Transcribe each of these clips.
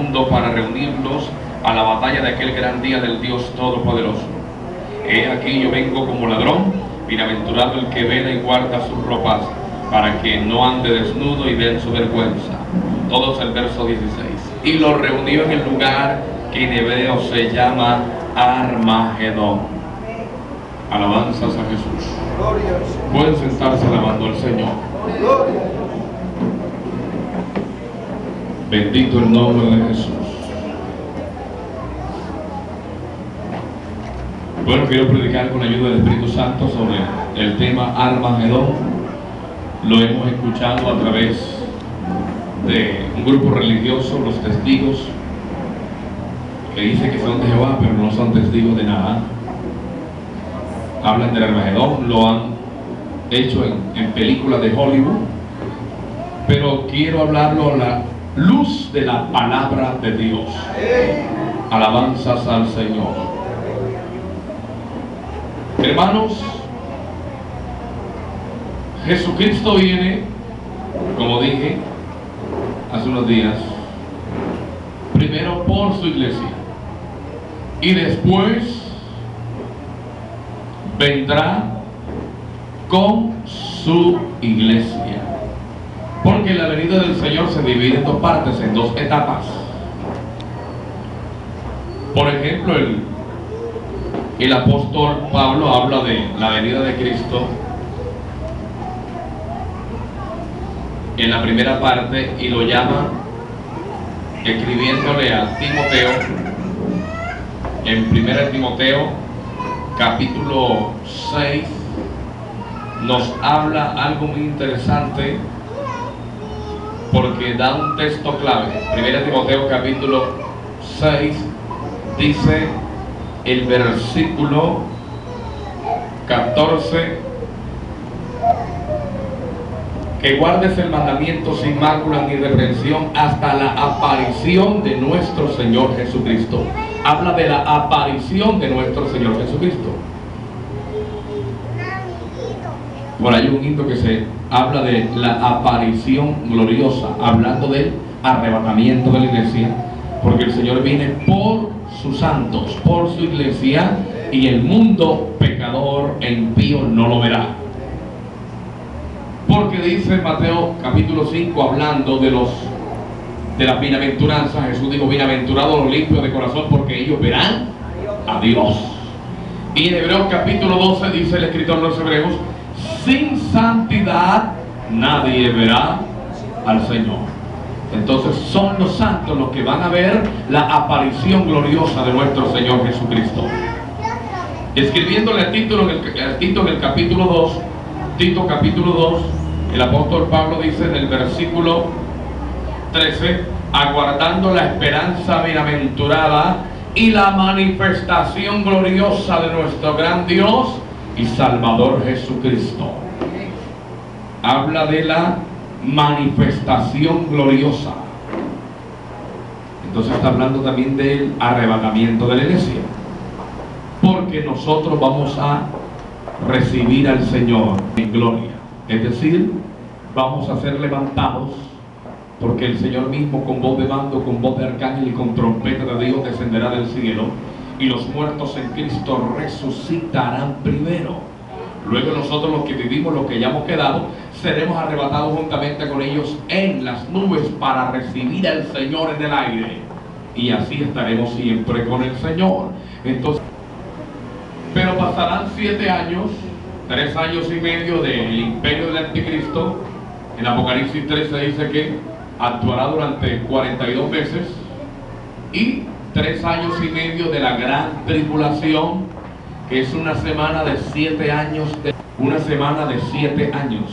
mundo para reunirnos a la batalla de aquel gran día del Dios Todopoderoso. He aquí yo vengo como ladrón, bienaventurado el que vela y guarda sus ropas, para que no ande desnudo y vean su vergüenza. Todos el verso 16. Y lo reunió en el lugar que en hebreo se llama Armagedón. Alabanzas a Jesús. Pueden sentarse alabando al Señor. Bendito el nombre de Jesús. Bueno, quiero predicar con ayuda del Espíritu Santo sobre el tema Armagedón. Lo hemos escuchado a través de un grupo religioso, los testigos, que dicen que son de Jehová, pero no son testigos de nada. Hablan del Armagedón, lo han hecho en películas de Hollywood, pero quiero hablarlo a la luz de la palabra de Dios. Alabanzas al Señor. Hermanos, Jesucristo viene, como dije hace unos días, primero por su iglesia y después vendrá con su iglesia, porque la venida del Señor se divide en dos partes, en dos etapas. Por ejemplo, el apóstol Pablo habla de la venida de Cristo en la primera parte y lo llama, escribiéndole a Timoteo en 1 Timoteo capítulo 6, nos habla algo muy interesante porque da un texto clave. 1 Timoteo capítulo 6 dice el versículo 14: que guardes el mandamiento sin mácula ni reprensión hasta la aparición de nuestro Señor Jesucristo. Habla de la aparición de nuestro Señor Jesucristo. Por ahí un himno que se habla de la aparición gloriosa, hablando del arrebatamiento de la iglesia, porque el Señor viene por sus santos, por su iglesia, y el mundo pecador e impío no lo verá. Porque dice Mateo capítulo 5, hablando de las bienaventuranzas, Jesús dijo: bienaventurados los limpios de corazón, porque ellos verán a Dios. Y en Hebreos capítulo 12 dice el escritor de los Hebreos: sin santidad nadie verá al Señor. Entonces son los santos los que van a ver la aparición gloriosa de nuestro Señor Jesucristo. Escribiéndole a Tito en el capítulo 2, Tito capítulo 2, el apóstol Pablo dice en el versículo 13: aguardando la esperanza bienaventurada y la manifestación gloriosa de nuestro gran Dios y Salvador Jesucristo. Habla de la manifestación gloriosa. Entonces está hablando también del arrebatamiento de la iglesia, porque nosotros vamos a recibir al Señor en gloria, es decir, vamos a ser levantados, porque el Señor mismo con voz de mando, con voz de arcángel y con trompeta de Dios descenderá del cielo, y los muertos en Cristo resucitarán primero. Luego nosotros, los que vivimos, los que ya hemos quedado, seremos arrebatados juntamente con ellos en las nubes para recibir al Señor en el aire, y así estaremos siempre con el Señor. Entonces, pero pasarán 7 años, 3 años y medio del imperio del anticristo. En Apocalipsis 13 dice que actuará durante 42 meses, y 3 años y medio de la gran tribulación, que es una semana de 7 años, una semana de 7 años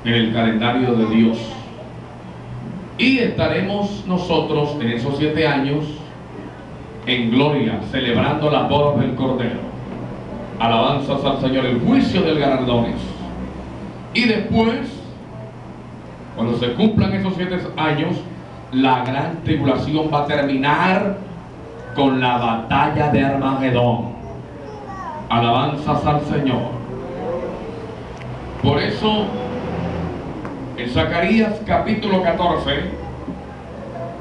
en el calendario de Dios. Y estaremos nosotros en esos 7 años en gloria, celebrando las bodas del Cordero. Alabanzas al Señor, el juicio del galardones. Y después, cuando se cumplan esos 7 años, la gran tribulación va a terminar con la batalla de Armagedón. Alabanzas al Señor. Por eso, en Zacarías capítulo 14,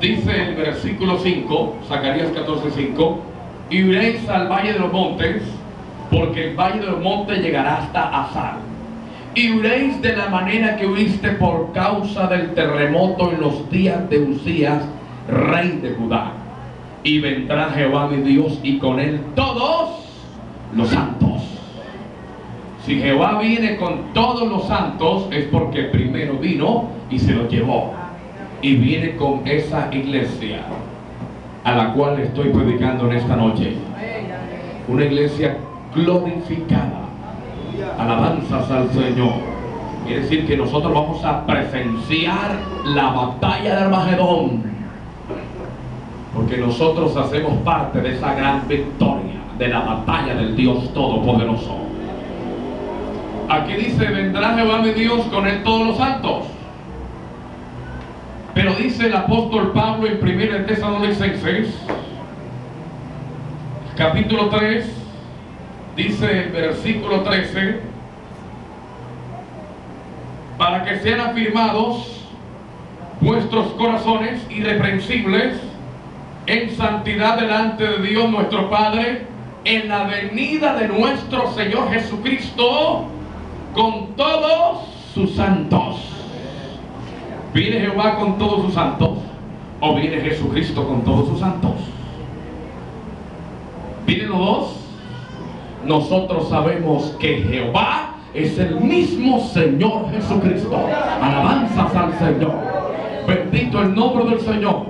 Dice el versículo 5, Zacarías 14:5, y iréis al valle de los montes, porque el valle de los montes llegará hasta Azar. Y huiréis de la manera que huiste por causa del terremoto en los días de Usías, rey de Judá. Y vendrá Jehová mi Dios y con él todos los santos. Si Jehová viene con todos los santos, es porque primero vino y se los llevó. Y viene con esa iglesia a la cual le estoy predicando en esta noche. Una iglesia glorificada. Alabanzas al Señor. Quiere decir que nosotros vamos a presenciar la batalla de Armagedón, porque nosotros hacemos parte de esa gran victoria, de la batalla del Dios Todopoderoso. Aquí dice, vendrá Jehová mi Dios, con él todos los santos. Pero dice el apóstol Pablo en 1 Tesalonicenses, capítulo 3, dice el versículo 13, para que sean afirmados vuestros corazones irreprensibles en santidad delante de Dios nuestro Padre, en la venida de nuestro Señor Jesucristo con todos sus santos. ¿Viene Jehová con todos sus santos? ¿O viene Jesucristo con todos sus santos? ¿Vienen los dos? Nosotros sabemos que Jehová es el mismo Señor Jesucristo. Alabanzas al Señor. Bendito el nombre del Señor.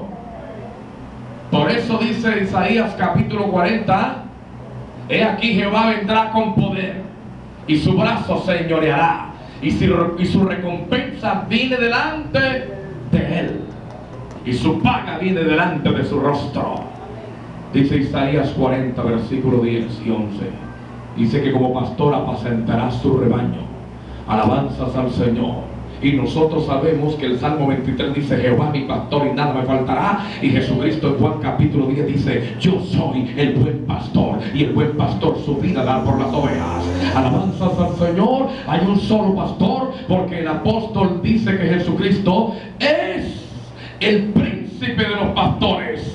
Por eso dice Isaías capítulo 40, he aquí Jehová vendrá con poder y su brazo señoreará y su recompensa viene delante de él y su paga viene delante de su rostro. Dice Isaías 40 versículo 10 y 11. Dice que como pastor apacentará su rebaño. Alabanzas al Señor. Y nosotros sabemos que el Salmo 23 dice, Jehová mi pastor y nada me faltará. Y Jesucristo en Juan capítulo 10 dice, yo soy el buen pastor y el buen pastor su vida da por las ovejas. Alabanzas al Señor. Hay un solo pastor, porque el apóstol dice que Jesucristo es el príncipe de los pastores.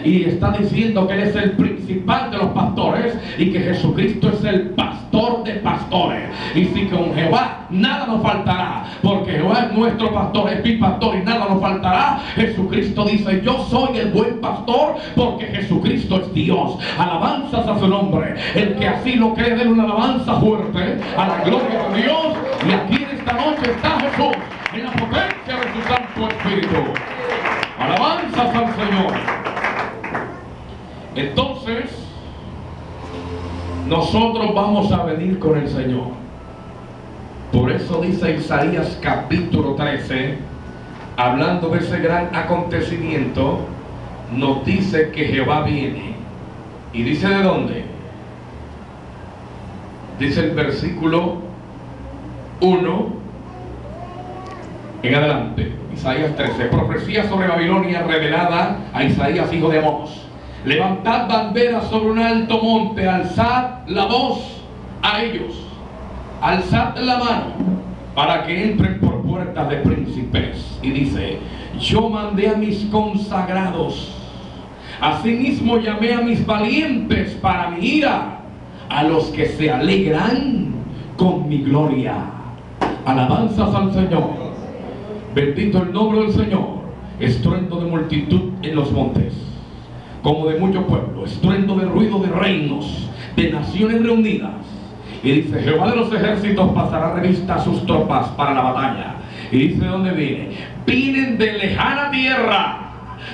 Y está diciendo que Él es el principal de los pastores y que Jesucristo es el pastor de pastores. Y si con Jehová nada nos faltará, porque Jehová es nuestro pastor, es mi pastor y nada nos faltará, Jesucristo dice, yo soy el buen pastor porque Jesucristo es Dios. Alabanzas a su nombre. El que así lo cree, denle una alabanza fuerte a la gloria de Dios. Y aquí en esta noche está Jesús en la potencia de su Santo Espíritu. Alabanzas al Señor. Entonces, nosotros vamos a venir con el Señor. Por eso dice Isaías capítulo 13, hablando de ese gran acontecimiento, nos dice que Jehová viene. ¿Y dice de dónde? Dice el versículo 1 en adelante. Isaías 13, profecía sobre Babilonia revelada a Isaías hijo de Amós. Levantad banderas sobre un alto monte, alzad la voz a ellos, alzad la mano, para que entren por puertas de príncipes. Y dice, yo mandé a mis consagrados, asimismo llamé a mis valientes para mi ira, a los que se alegran con mi gloria. Alabanzas al Señor. Bendito el nombre del Señor. Estruendo de multitud en los montes, como de mucho pueblo, estruendo de ruido de reinos, de naciones reunidas. Y dice, Jehová de los ejércitos pasará revista a sus tropas para la batalla. Y dice, ¿de dónde viene? Vienen de lejana tierra,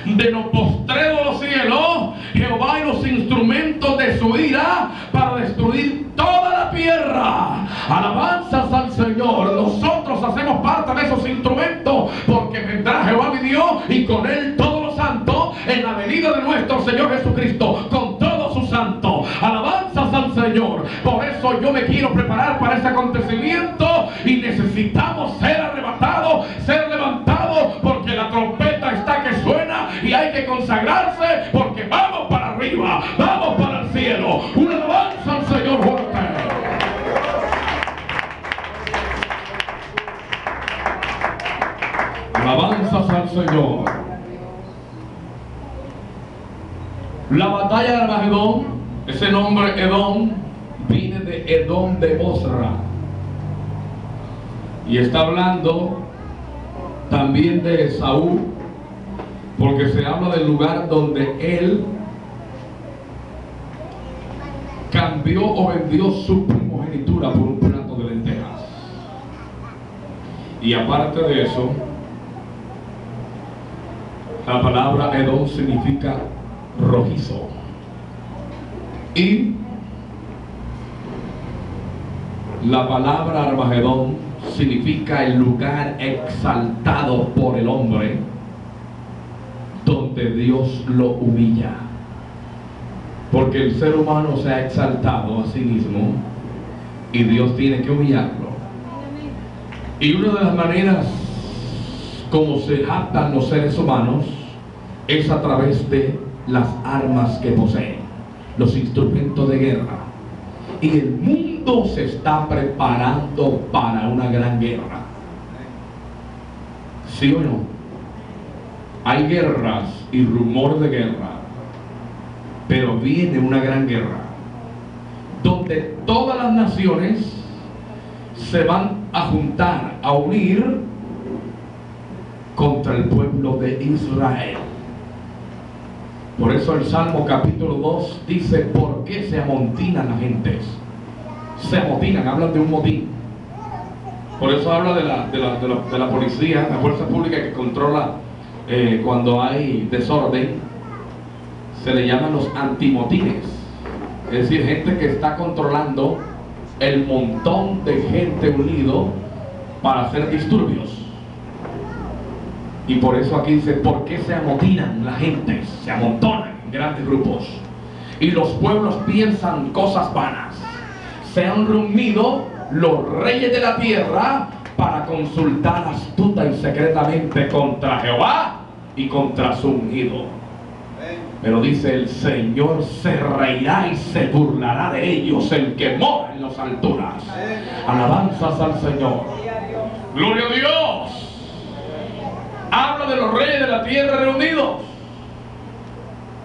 de lo postrero de los cielos, Jehová y los instrumentos de su ira para destruir toda la tierra. Alabanzas al Señor. Nosotros hacemos parte de esos instrumentos, porque vendrá Jehová mi Dios y con él todos los santos en la venida de nuestro Señor Jesucristo con todos sus santos. Alabanzas al Señor. Por eso yo me quiero preparar para ese acontecimiento y necesitamos ser arrebatados, ser levantados, porque la trompeta está que suena y hay que consagrarse, porque vamos para arriba, vamos para el cielo. Una alabanza al Señor fuerte. Alabanzas al Señor. La batalla de Armagedón, ese nombre Edom, viene de Edom de Bosra. Y está hablando también de Esaú, porque se habla del lugar donde él cambió o vendió su primogenitura por un plato de lentejas. Y aparte de eso, la palabra Edom significa rojizo. Y la palabra Armagedón significa el lugar exaltado por el hombre, donde Dios lo humilla. Porque el ser humano se ha exaltado a sí mismo y Dios tiene que humillarlo. Y una de las maneras como se jactan los seres humanos es a través de las armas que poseen, los instrumentos de guerra. Y el mundo se está preparando para una gran guerra. ¿Sí o no? Hay guerras y rumor de guerra, pero viene una gran guerra donde todas las naciones se van a juntar, a unir contra el pueblo de Israel. Por eso el Salmo capítulo 2 dice: ¿por qué se amontinan las gentes? Se amotinan, hablan de un motín. Por eso habla de la policía, la fuerza pública que controla cuando hay desorden. Se le llaman los antimotines, es decir, gente que está controlando el montón de gente unido para hacer disturbios. Y por eso aquí dice: ¿por qué se amotinan la gente? Se amontonan en grandes grupos y los pueblos piensan cosas vanas. Se han reunido los reyes de la tierra para consultar astuta y secretamente contra Jehová y contra su ungido. Pero dice: el Señor se reirá y se burlará de ellos, el que mora en las alturas. Alabanzas al Señor. Gloria a Dios. Habla de los reyes de la tierra reunidos.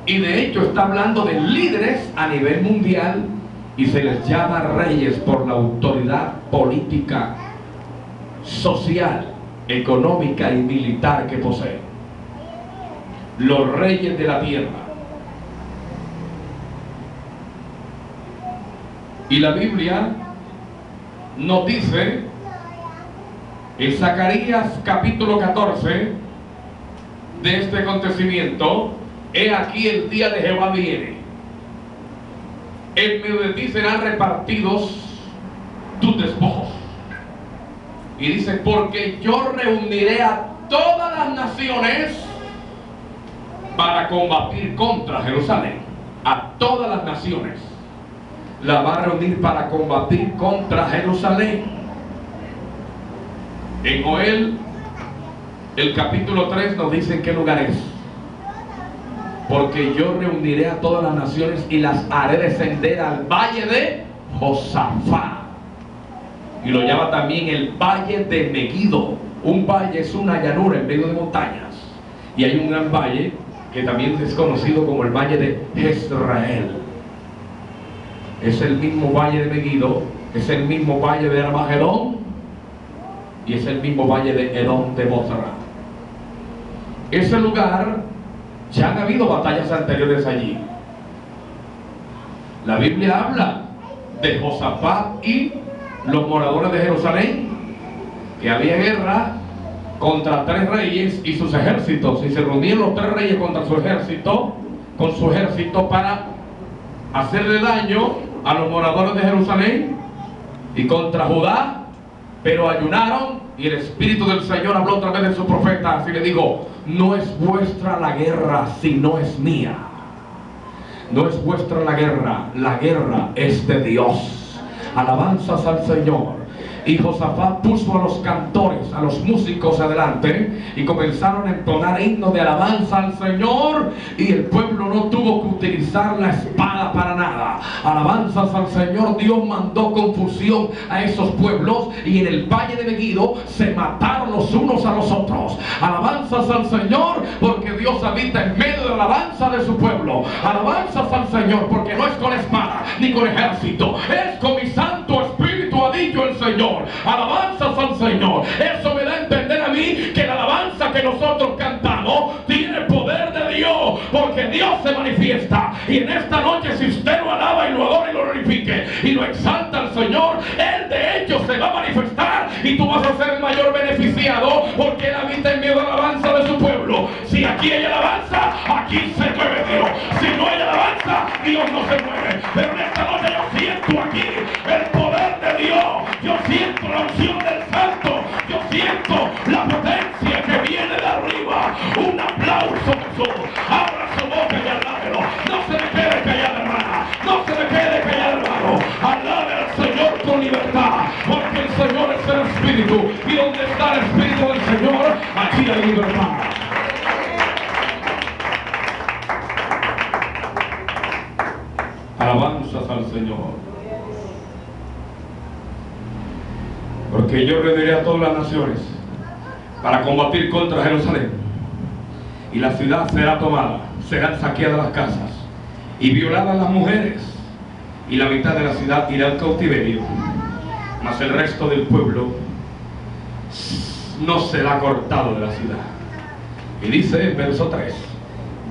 Y de hecho está hablando de líderes a nivel mundial, y se les llama reyes por la autoridad política, social, económica y militar que poseen. Los reyes de la tierra. Y la Biblia nos dice en Zacarías capítulo 14 de este acontecimiento: he aquí el día de Jehová viene, en medio de ti serán repartidos tus despojos. Y dice: porque yo reuniré a todas las naciones para combatir contra Jerusalén. A todas las naciones la va a reunir para combatir contra Jerusalén. En Joel, el capítulo 3 nos dice en qué lugar es: porque yo reuniré a todas las naciones y las haré descender al valle de Josafat. Y lo llama también el valle de Megiddo. Un valle es una llanura en medio de montañas, y hay un gran valle que también es conocido como el valle de Jezreel. Es el mismo valle de Megiddo, es el mismo valle de Armagedón, y es el mismo valle de Edom de Bosra. Ese lugar, ya han habido batallas anteriores allí. La Biblia habla de Josafat y los moradores de Jerusalén, que había guerra contra 3 reyes y sus ejércitos, y se reunieron los 3 reyes contra su ejército, con su ejército, para hacerle daño a los moradores de Jerusalén y contra Judá. Pero ayunaron, y el Espíritu del Señor habló otra vez de su profeta, así le dijo: no es vuestra la guerra, sino es mía. No es vuestra la guerra es de Dios. Alabanzas al Señor. Y Josafat puso a los cantores, a los músicos adelante, y comenzaron a entonar himnos de alabanza al Señor, y el pueblo no tuvo que utilizar la espada para nada. Alabanzas al Señor. Dios mandó confusión a esos pueblos, y en el valle de Megiddo se mataron los unos a los otros. Alabanzas al Señor, porque Dios habita en medio de la alabanza de su pueblo. Alabanzas al Señor, porque no es con espada ni con ejército, es con mi Santo Espíritu, ha dicho el Señor. Alabanzas al Señor. Eso me da a entender a mí que la alabanza que nosotros cantamos tiene poder de Dios, porque Dios se manifiesta. Y en esta noche, si usted lo alaba y lo adora y lo glorifique y lo exalta al Señor, Él de hecho se va a manifestar y tú vas a ser el mayor beneficiado, porque Él habita en medio de la alabanza de su pueblo. Si aquí hay alabanza, aquí se mueve Dios. Si no hay alabanza, Dios no se mueve. Pero en esta noche yo siento aquí el poder de Dios. Yo siento la unción del Santo. Yo siento la potencia que viene de arriba. Un aplauso, Jesús. Abra su boca y alábelo. No se me quede callada, hermana. No se me quede callada, hermano. Alabe al Señor con libertad, porque el Señor es el Espíritu, y donde está el Espíritu del Señor, allí hay libertad. Alabanzas al Señor. Porque yo reuniré a todas las naciones para combatir contra Jerusalén, y la ciudad será tomada, serán saqueadas las casas y violadas las mujeres, y la mitad de la ciudad irá al cautiverio, mas el resto del pueblo no será cortado de la ciudad. Y dice el verso 3: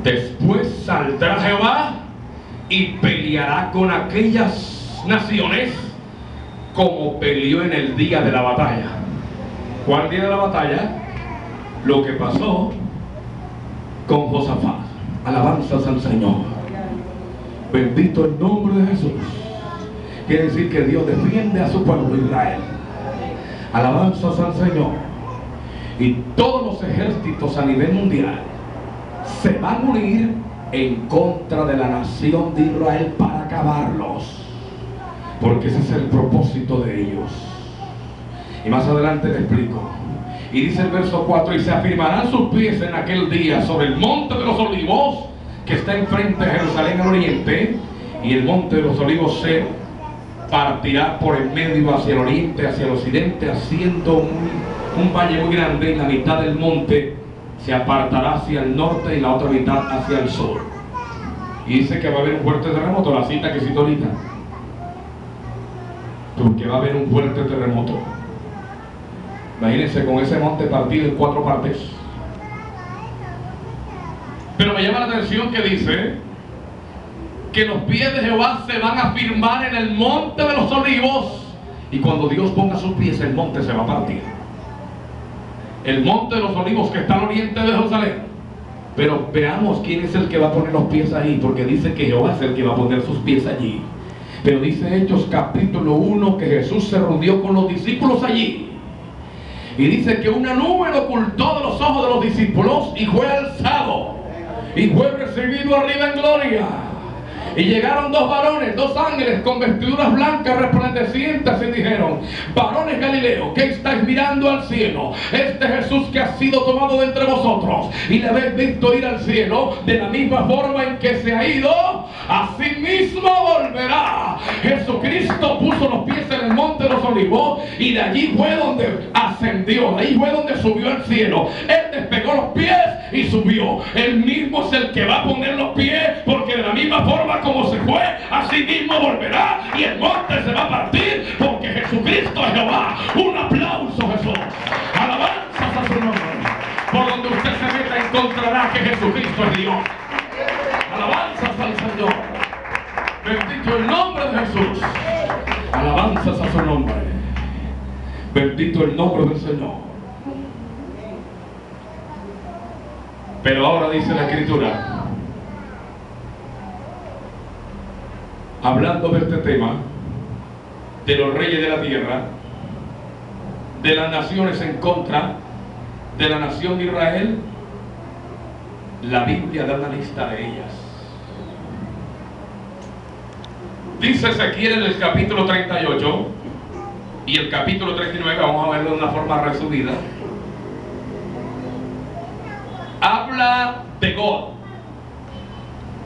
después saldrá Jehová y peleará con aquellas naciones como peleó en el día de la batalla. ¿Cuál día de la batalla? Lo que pasó con Josafat. Alabanzas al Señor. Bendito el nombre de Jesús. Quiere decir que Dios defiende a su pueblo Israel. Alabanzas al Señor. Y todos los ejércitos a nivel mundial se van a unir en contra de la nación de Israel para acabarlos, porque ese es el propósito de ellos. Y más adelante le explico. Y dice el verso 4: y se afirmarán sus pies en aquel día sobre el monte de los olivos, que está enfrente de Jerusalén al oriente, y el monte de los olivos se partirá por el medio hacia el oriente, hacia el occidente, haciendo un valle muy grande, y la mitad del monte se apartará hacia el norte y la otra mitad hacia el sur. Y dice que va a haber un fuerte terremoto, la cita que cito ahorita, porque va a haber un fuerte terremoto. Imagínense con ese monte partido en 4 partes. Pero me llama la atención que dice que los pies de Jehová se van a firmar en el monte de los olivos, y cuando Dios ponga sus pies, el monte se va a partir. El monte de los olivos que está al oriente de Jerusalén. Pero veamos quién es el que va a poner los pies ahí, porque dice que Jehová es el que va a poner sus pies allí. Pero dice Hechos capítulo 1 que Jesús se reunió con los discípulos allí, y dice que una nube lo ocultó de los ojos de los discípulos, y fue alzado y fue recibido arriba en gloria. Y llegaron 2 varones, 2 ángeles con vestiduras blancas resplandecientes, y dijeron: varones Galileos, ¿qué estáis mirando al cielo? Este Jesús que ha sido tomado de entre vosotros, y le habéis visto ir al cielo, de la misma forma en que se ha ido, así mismo volverá. Jesucristo puso los pies en el monte de los olivos, y de allí fue donde ascendió, de ahí fue donde subió al cielo. Él despegó los pies y subió. Él mismo es el que va a poner los pies, porque de la misma forma como se fue, así mismo volverá, y el monte se va a partir, porque Jesucristo es Jehová. Un aplauso, Jesús. Alabanzas a su nombre. Por donde usted se meta encontrará que Jesucristo es Dios. Alabanzas al Señor. Bendito el nombre de Jesús. Alabanzas a su nombre. Bendito el nombre del Señor. Pero ahora dice la Escritura, hablando de este tema, de los reyes de la tierra, de las naciones en contra de la nación de Israel, la Biblia da una lista de ellas. Dice Ezequiel en el capítulo 38 y el capítulo 39, vamos a verlo de una forma resumida. Habla de God,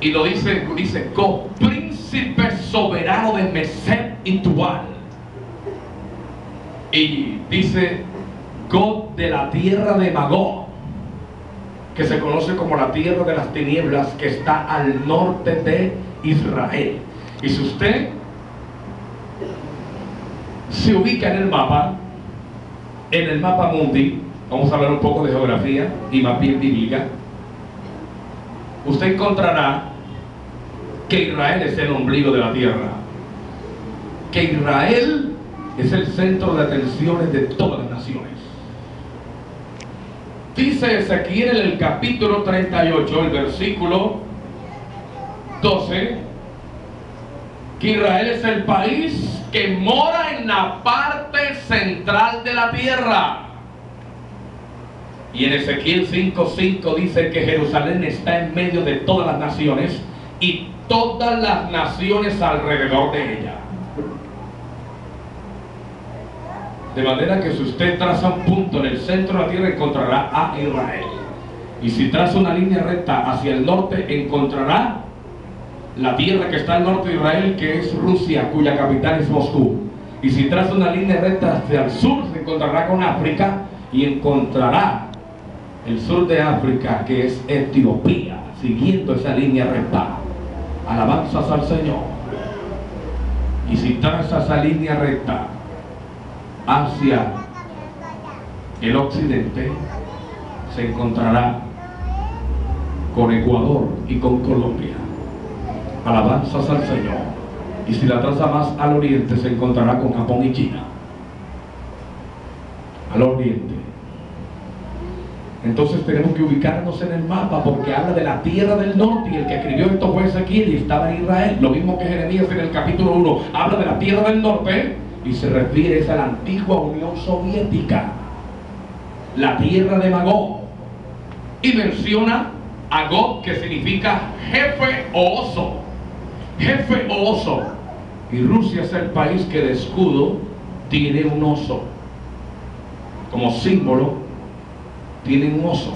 y lo dice God, príncipe soberano de Mesec y Tubal. Y dice God de la tierra de Magog. que se conoce como la tierra de las tinieblas, que está al norte de Israel. Y si usted se ubica en el mapa mundi, vamos a hablar un poco de geografía y más bien bíblica, usted encontrará que Israel es el ombligo de la tierra, que Israel es el centro de atenciones de todas las naciones. Dice Ezequiel en el capítulo 38, el versículo 12, que Israel es el país que mora en la parte central de la tierra. Y en Ezequiel 5:5 dice que Jerusalén está en medio de todas las naciones y todas las naciones alrededor de ella. De manera que si usted traza un punto en el centro de la tierra, encontrará a Israel. Y si traza una línea recta hacia el norte, encontrará la tierra que está al norte de Israel, que es Rusia, cuya capital es Moscú. Y si traza una línea recta hacia el sur, se encontrará con África y encontrará el sur de África, que es Etiopía, siguiendo esa línea recta. Alabanzas al Señor. Y si traza esa línea recta hacia el occidente, se encontrará con Ecuador y con Colombia. Alabanzas al Señor. Y si la traza más al oriente, se encontrará con Japón y China. Al oriente. Entonces tenemos que ubicarnos en el mapa, porque habla de la tierra del norte, y el que escribió esto fue Ezequiel y estaba en Israel. Lo mismo que Jeremías en el capítulo 1 habla de la tierra del norte y se refiere a la antigua Unión Soviética, la tierra de Magog, y menciona a Gog, que significa jefe o oso, jefe o oso. Y Rusia es el país que de escudo tiene un oso, como símbolo tiene un oso,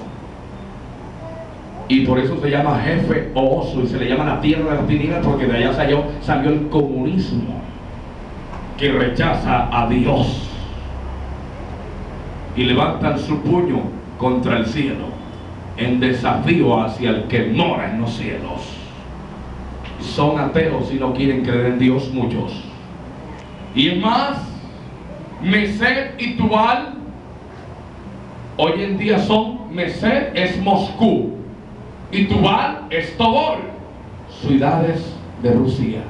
y por eso se llama jefe o oso, y se le llama la tierra de las tinieblas, porque de allá salió el comunismo, que rechaza a Dios y levantan su puño contra el cielo en desafío hacia el que mora en los cielos. Son ateos y no quieren creer en Dios muchos. Y es más, Mesed y Tubal hoy en día son: Mesed es Moscú y Tubal es Tobol, ciudades de Rusia.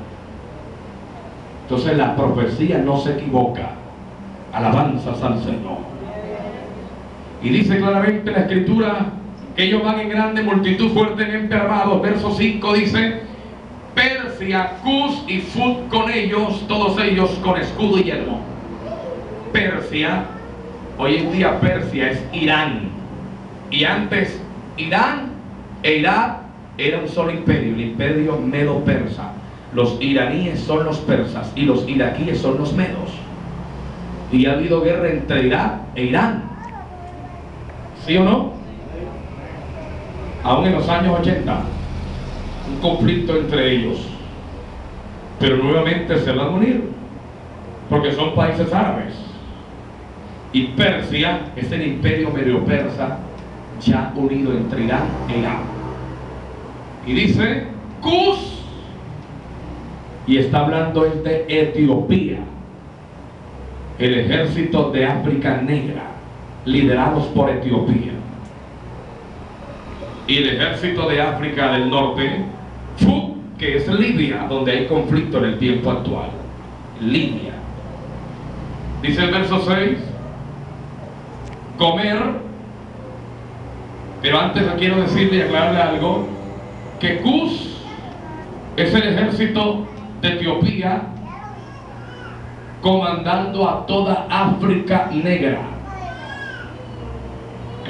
Entonces la profecía no se equivoca. Alabanzas al Señor. Y dice claramente la Escritura que ellos van en grande multitud fuertemente armados. Verso 5 dice: Persia, Cus y Fut con ellos, todos ellos con escudo y yelmo. Persia, hoy en día Persia es Irán. Y antes Irán e Irak era un solo imperio, el imperio medo-persa. Los iraníes son los persas y los iraquíes son los medos. Y ha habido guerra entre Irak e Irán. ¿Sí o no? Aún en los años 80, un conflicto entre ellos. Pero nuevamente se van a unir, porque son países árabes. Y Persia es el imperio medio-persa ya unido entre Irán e Irán. Y dice Cus, y está hablando de Etiopía, el ejército de África Negra, liderados por Etiopía. Y el ejército de África del Norte, Fut, que es Libia, donde hay conflicto en el tiempo actual. Libia. Dice el verso 6: comer. Pero antes quiero decirle y aclararle algo, que Cus es el ejército de Etiopía comandando a toda África Negra,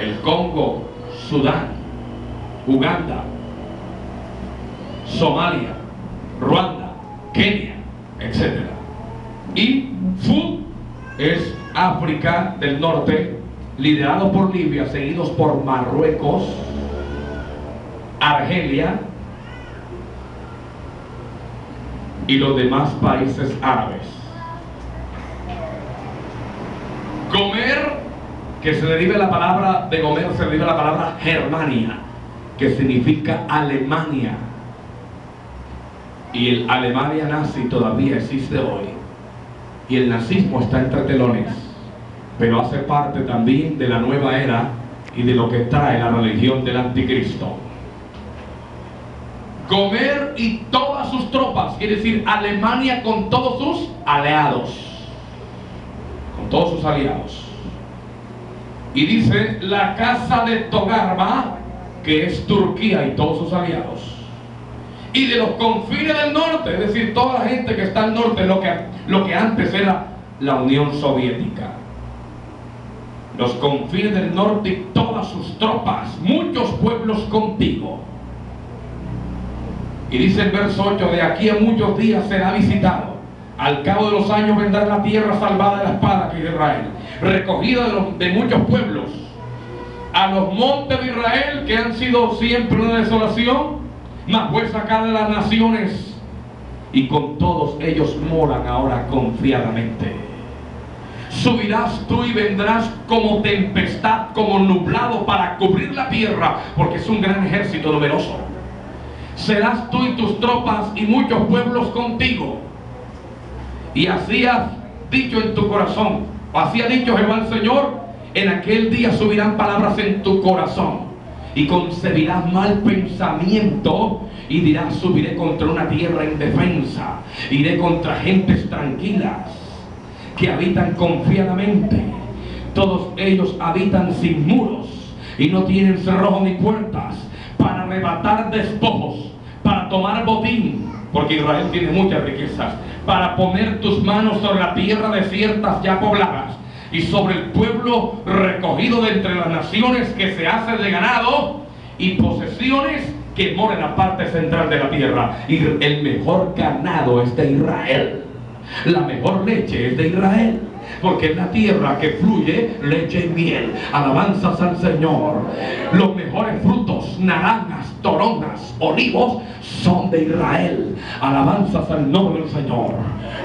el Congo, Sudán, Uganda, Somalia, Ruanda, Kenia, etc. Y Fut es África del Norte, liderado por Libia, seguidos por Marruecos, Argelia y los demás países árabes. Gomer que se deriva la palabra de Gomer, se deriva la palabra Germania, que significa Alemania. Y el Alemania nazi todavía existe hoy. Y el nazismo está entre telones, pero hace parte también de la nueva era y de lo que trae la religión del anticristo. Gomer y todas sus tropas, quiere decir Alemania con todos sus aliados, con todos sus aliados. Y dice la casa de Togarma, que es Turquía y todos sus aliados, y de los confines del norte, es decir, toda la gente que está al norte, lo que antes era la Unión Soviética, los confines del norte y todas sus tropas, muchos pueblos contigo. Y dice el verso 8, de aquí a muchos días será visitado, al cabo de los años vendrá la tierra salvada de la espada, que es de Israel, recogida de muchos pueblos, a los montes de Israel, que han sido siempre una desolación, mas fue sacada de las naciones, y con todos ellos moran ahora confiadamente. Subirás tú y vendrás como tempestad, como nublado, para cubrir la tierra, porque es un gran ejército numeroso. Serás tú y tus tropas y muchos pueblos contigo. Y así has dicho en tu corazón, o así ha dicho Jehová el Señor, en aquel día subirán palabras en tu corazón, y concebirás mal pensamiento, y dirás, subiré contra una tierra indefensa, iré contra gentes tranquilas, que habitan confiadamente. Todos ellos habitan sin muros, y no tienen cerrojos ni puertas, para arrebatar despojos, para tomar botín, porque Israel tiene muchas riquezas, para poner tus manos sobre la tierra desiertas ya pobladas, y sobre el pueblo recogido de entre las naciones, que se hace de ganado y posesiones, que mora en la parte central de la tierra. Y el mejor ganado es de Israel, la mejor leche es de Israel, porque es la tierra que fluye leche y miel. Alabanzas al Señor. Los mejores frutos, naranjas, toronjas, olivos, son de Israel. Alabanzas al nombre del Señor.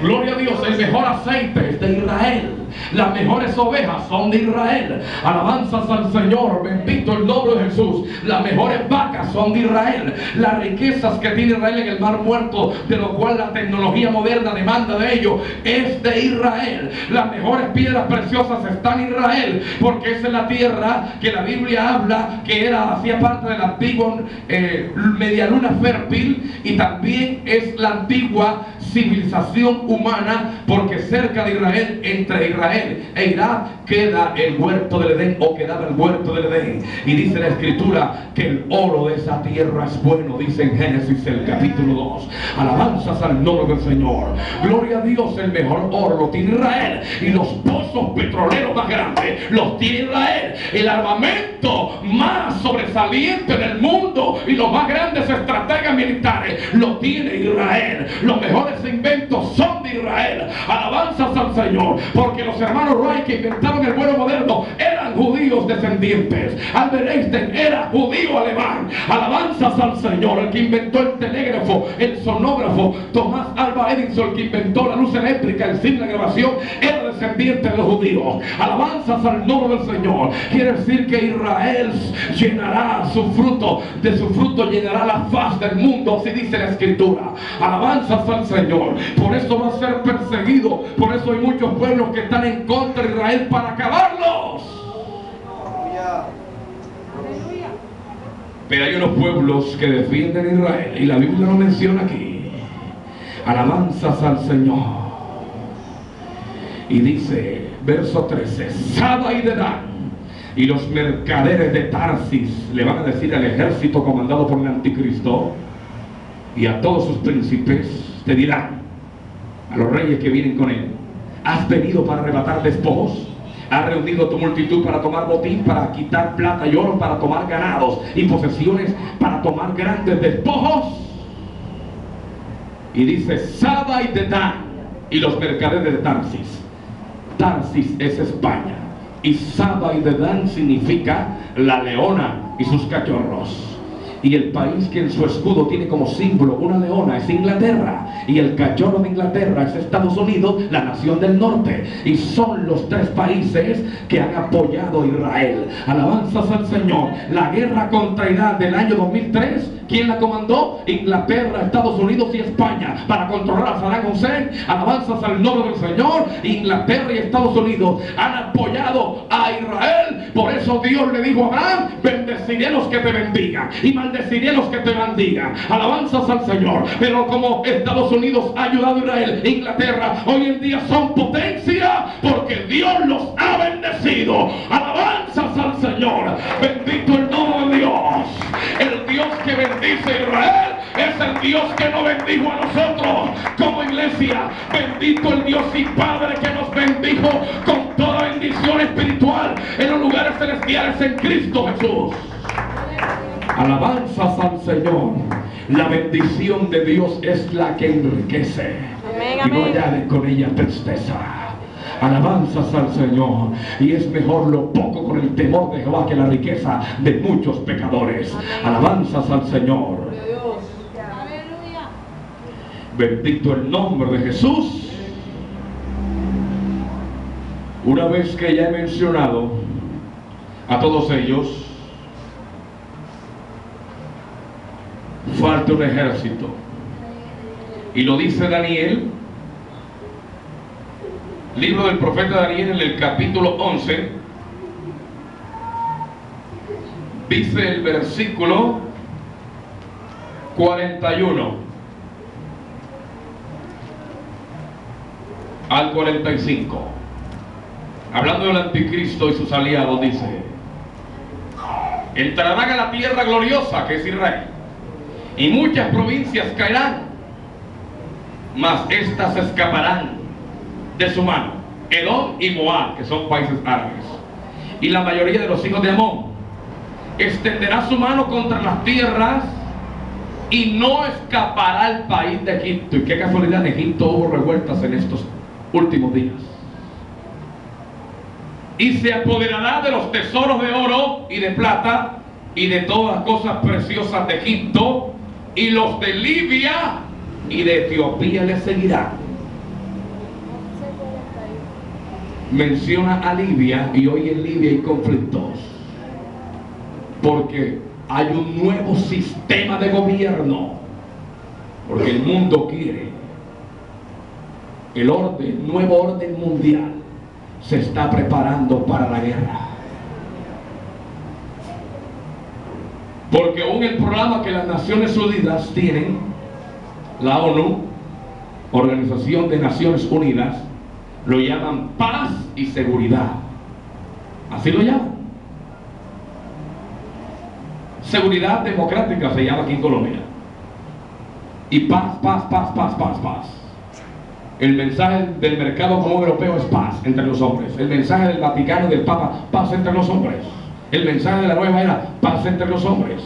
Gloria a Dios. El mejor aceite es de Israel. Las mejores ovejas son de Israel. Alabanzas al Señor. Bendito el nombre de Jesús. Las mejores vacas son de Israel. Las riquezas que tiene Israel en el mar muerto, de lo cual la tecnología moderna demanda de ello, es de Israel. Las mejores piedras preciosas están en Israel, porque esa es la tierra que la Biblia habla que hacía parte de la antigua medialuna fértil, y también es la antigua civilización humana, porque cerca de Israel, entre Israel e Irak, queda el huerto del Edén, o quedaba el huerto del Edén. Y dice la Escritura que el oro de esa tierra es bueno, dice en Génesis el capítulo 2. Alabanzas al nombre del Señor. Gloria a Dios. El mejor oro lo tiene Israel, y los pozos petroleros más grandes los tiene Israel. El armamento más sobresaliente del mundo y los más grandes estrategas militares lo tiene Israel. Los mejores inventos son de Israel. Alabanzas al Señor, porque los hermanos Wright, que inventaron el vuelo moderno, eran judíos descendientes. Albert Einstein era judío alemán. Alabanzas al Señor. El que inventó el telégrafo, el sonógrafo, Tomás Alva Edison, el que inventó la luz eléctrica, el cine, la grabación, era descendiente de los judíos. Alabanzas al nombre del Señor. Quiere decir que Israel llenará su fruto, de su fruto llenará la faz del mundo, así dice la Escritura. Alabanzas al Señor. Por eso va a ser perseguido. Por eso hay muchos pueblos que están en contra de Israel para acabarlos. Pero hay unos pueblos que defienden a Israel, y la Biblia lo menciona aquí. Alabanzas al Señor. Y dice, verso 13, Saba y Dedán y los mercaderes de Tarsis le van a decir al ejército comandado por el anticristo y a todos sus príncipes, te dirán, a los reyes que vienen con él: has venido para arrebatar despojos, has reunido tu multitud para tomar botín, para quitar plata y oro, para tomar ganados y posesiones, para tomar grandes despojos. Y dice, Saba y Dedán y los mercaderes de Tarsis. Tarsis es España, y Saba y Dedán significa la leona y sus cachorros. Y el país que en su escudo tiene como símbolo una leona es Inglaterra. Y el cachorro de Inglaterra es Estados Unidos, la nación del norte. Y son los tres países que han apoyado a Israel. Alabanzas al Señor. La guerra contra Irán del año 2003, ¿quién la comandó? Inglaterra, Estados Unidos y España, para controlar a Saddam Hussein. Alabanzas al nombre del Señor. Inglaterra y Estados Unidos han apoyado a Israel. Por eso Dios le dijo a Abraham: bendeciré a los que te bendigan y maldeciré a los que te maldigan. Alabanzas al Señor. Pero como Estados Unidos ha ayudado a Israel, Inglaterra hoy en día son potencia porque Dios los ha bendecido. Alabanzas al Señor. Bendito el nombre de Dios. El Dios que bendice a Israel es el Dios que nos bendijo a nosotros como iglesia. Bendito el Dios y Padre que nos bendijo con toda bendición espiritual en los lugares celestiales en Cristo Jesús. Alabanzas al Señor. La bendición de Dios es la que enriquece. Amén, amén. Y no añade con ella tristeza. Alabanzas al Señor. Y es mejor lo poco con el temor de Jehová que la riqueza de muchos pecadores. Amén. Alabanzas al Señor. Bendito el nombre de Jesús. Una vez que ya he mencionado a todos ellos, falta un ejército. Y lo dice Daniel, libro del profeta Daniel, en el capítulo 11, dice el versículo 41 al 45, hablando del anticristo y sus aliados, dice: entrarán a la tierra gloriosa que es Israel, y muchas provincias caerán, mas éstas escaparán de su mano. Edom y Moab, que son países árabes, y la mayoría de los hijos de Amón, extenderá su mano contra las tierras, y no escapará el país de Egipto. Y qué casualidad, en Egipto hubo revueltas en estos últimos días. Y se apoderará de los tesoros de oro y de plata y de todas las cosas preciosas de Egipto, y los de Libia y de Etiopía le seguirán. Menciona a Libia, y hoy en Libia hay conflictos porque hay un nuevo sistema de gobierno, porque el mundo quiere el orden, nuevo orden mundial. Se está preparando para la guerra, porque aún el programa que las Naciones Unidas tienen, la ONU, Organización de Naciones Unidas, lo llaman paz y seguridad. Así lo llaman. Seguridad democrática se llama aquí en Colombia. Y paz, paz, paz, paz, paz, paz. El mensaje del mercado común europeo es paz entre los hombres. El mensaje del Vaticano y del Papa, paz entre los hombres. El mensaje de la nueva era, paz entre los hombres.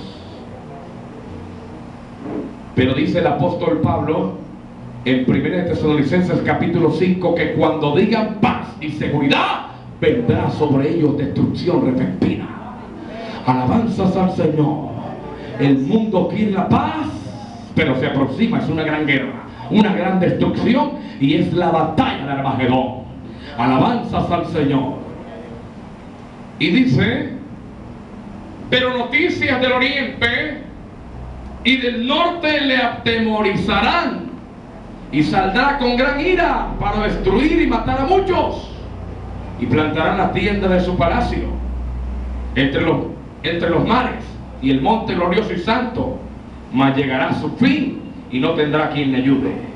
Pero dice el apóstol Pablo en 1 Tesalonicenses capítulo 5 que cuando digan paz y seguridad, vendrá sobre ellos destrucción repentina. Alabanzas al Señor. El mundo quiere la paz, pero se aproxima, es una gran guerra, una gran destrucción, y es la batalla de Armagedón. Alabanzas al Señor. Y dice: pero noticias del oriente y del norte le atemorizarán, y saldrá con gran ira para destruir y matar a muchos, y plantarán la tienda de su palacio entre los mares y el monte glorioso y santo, mas llegará a su fin y no tendrá quien le ayude.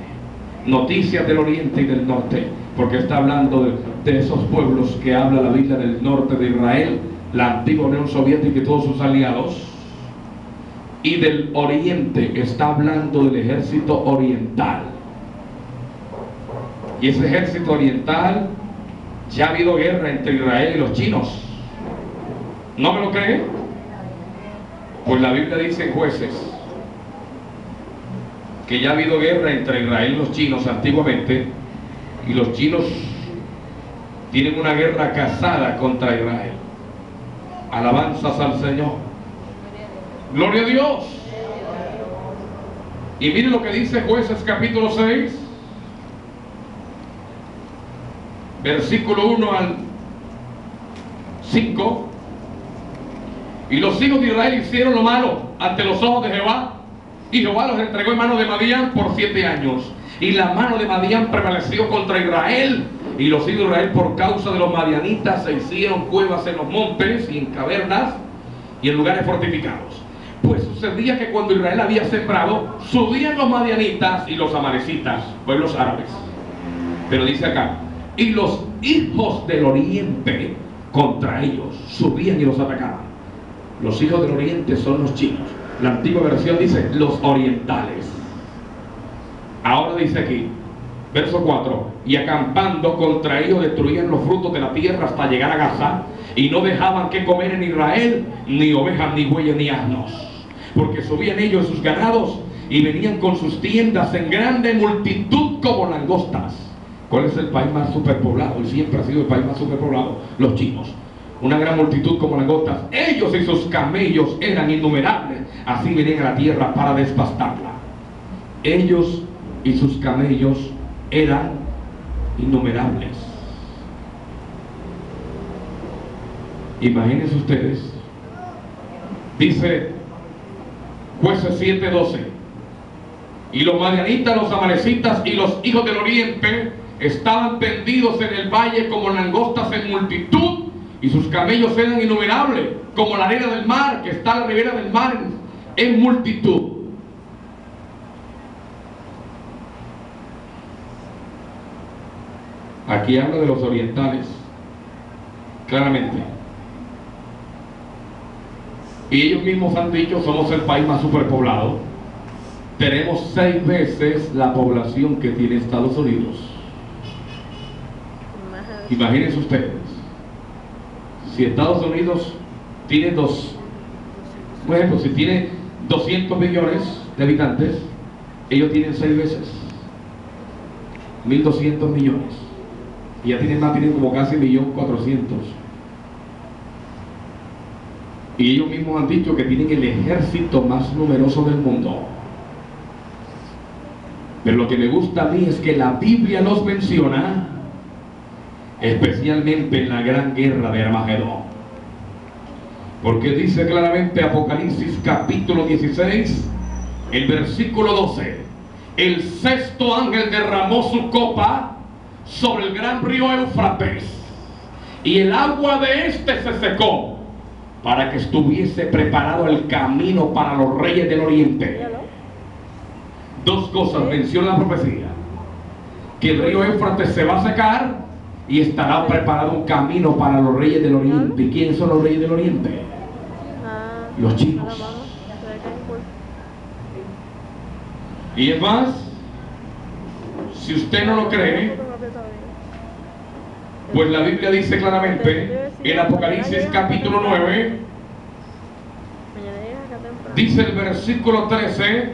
Noticias del oriente y del norte, porque está hablando de esos pueblos que habla la Biblia del norte de Israel, la antigua Unión Soviética y todos sus aliados. Y del oriente está hablando del ejército oriental. Y ese ejército oriental, ya ha habido guerra entre Israel y los chinos. ¿No me lo creen? Pues la Biblia dice en Jueces que ya ha habido guerra entre Israel y los chinos antiguamente, y los chinos tienen una guerra casada contra Israel. Alabanzas al Señor. Gloria a Dios. Y miren lo que dice Jueces capítulo 6, versículo 1 al 5. Y los hijos de Israel hicieron lo malo ante los ojos de Jehová, y Jehová los entregó en mano de Madián por 7 años. Y la mano de Madián prevaleció contra Israel, y los hijos de Israel, por causa de los madianitas, se hicieron cuevas en los montes y en cavernas y en lugares fortificados. Pues sucedía que cuando Israel había sembrado, subían los madianitas y los amalecitas, pueblos árabes. Pero dice acá, y los hijos del oriente contra ellos subían y los atacaban. Los hijos del oriente son los chinos. La antigua versión dice los orientales. Ahora dice aquí, verso 4, y acampando contra ellos destruían los frutos de la tierra hasta llegar a Gaza, y no dejaban que comer en Israel ni ovejas, ni bueyes, ni asnos, porque subían ellos en sus ganados y venían con sus tiendas en grande multitud como langostas. ¿Cuál es el país más superpoblado? Y siempre ha sido el país más superpoblado, los chinos. Una gran multitud como langostas. Ellos y sus camellos eran innumerables, así venían a la tierra para despastarla. Ellos y sus camellos eran innumerables. Imagínense ustedes, dice Jueces 7:12, y los madianitas, los amalecitas y los hijos del oriente estaban tendidos en el valle como langostas en multitud, y sus camellos eran innumerables como la arena del mar, que está a la ribera del mar en multitud. Aquí habla de los orientales, claramente. Y ellos mismos han dicho, somos el país más superpoblado. Tenemos 6 veces la población que tiene Estados Unidos. Imagínense ustedes, si Estados Unidos tiene por ejemplo, si tiene 200 millones de habitantes, ellos tienen 6 veces, 1.200 millones. Y ya tienen como casi 1.400.000. Y ellos mismos han dicho que tienen el ejército más numeroso del mundo. Pero lo que me gusta a mí es que la Biblia los menciona, especialmente en la gran guerra de Armagedón. Porque dice claramente Apocalipsis capítulo 16, el versículo 12, el sexto ángel derramó su copa sobre el gran río Éufrates, y el agua de este se secó, para que estuviese preparado el camino para los reyes del oriente. 2 cosas menciona la profecía: que el río Éufrates se va a secar y estará preparado un camino para los reyes del oriente. ¿Y quiénes son los reyes del oriente? Los chinos. Y es más, si usted no lo cree, pues la Biblia dice claramente en Apocalipsis capítulo 9, dice el versículo 13